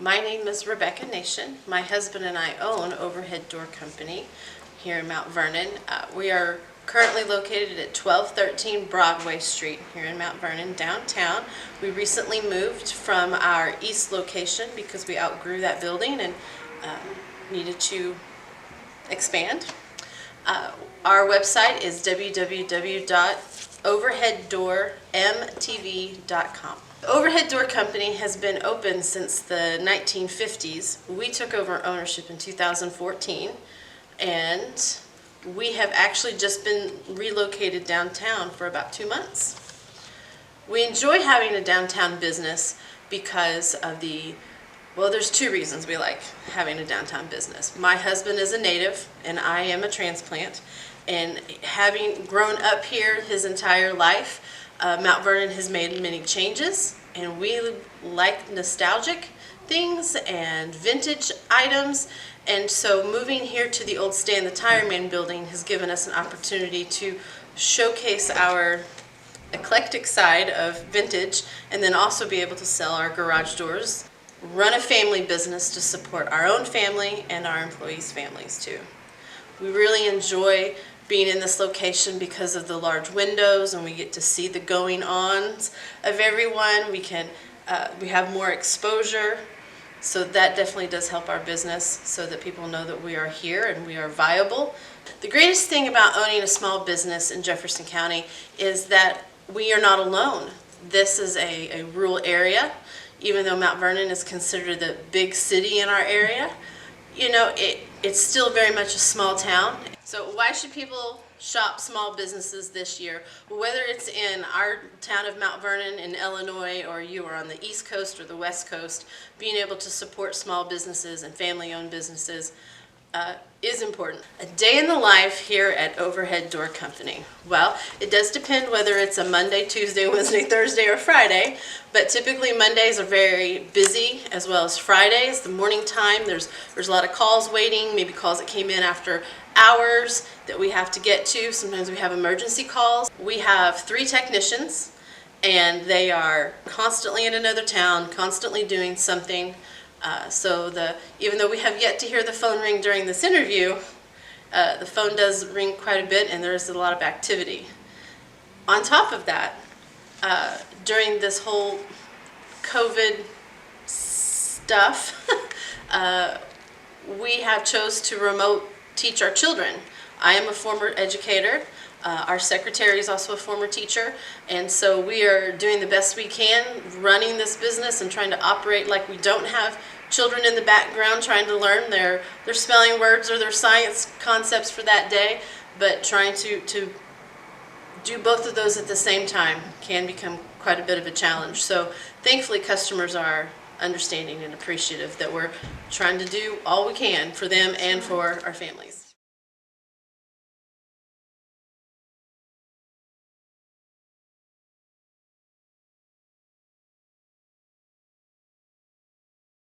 My name is Rebecca Nation. My husband and I own Overhead Door Company here in Mount Vernon. We are currently located at 1213 Broadway Street here in Mount Vernon, downtown. We recently moved from our east location because we outgrew that building and needed to expand. Our website is www.overheaddoormtv.com. Overhead Door Company has been open since the 1950s. We took over ownership in 2014, and we have actually just been relocated downtown for about 2 months. We enjoy having a downtown business because of there's two reasons we like having a downtown business. My husband is a native and I am a transplant, and having grown up here his entire life, Mount Vernon has made many changes, and we like nostalgic things and vintage items, and so moving here to the old Stan the Tire Man building has given us an opportunity to showcase our eclectic side of vintage and then also be able to sell our garage doors, run a family business to support our own family and our employees' families too. We really enjoy being in this location because of the large windows, and we get to see the going-ons of everyone. We have more exposure, so that definitely does help our business so that people know that we are here and we are viable. The greatest thing about owning a small business in Jefferson County is that we are not alone. This is a rural area. Even though Mount Vernon is considered the big city in our area, it's still very much a small town. So why should people shop small businesses this year? Whether it's in our town of Mount Vernon in Illinois, or you are on the East Coast or the West Coast, being able to support small businesses and family-owned businesses is important. A day in the life here at Overhead Door Company. Well, it does depend whether it's a Monday, Tuesday, Wednesday, Thursday, or Friday, but typically Mondays are very busy, as well as Fridays. The morning time, there's a lot of calls waiting, maybe calls that came in after hours that we have to get to. Sometimes we have emergency calls. We have 3 technicians, and they are constantly in another town, constantly doing something. Even though we have yet to hear the phone ring during this interview, the phone does ring quite a bit, and there is a lot of activity. On top of that, during this whole COVID stuff, we have chose to remote teach our children. I am a former educator. Our secretary is also a former teacher, and so we are doing the best we can running this business and trying to operate like we don't have children in the background trying to learn their spelling words or their science concepts for that day, but trying to do both of those at the same time can become quite a bit of a challenge. So thankfully customers are understanding and appreciative that we're trying to do all we can for them and for our families.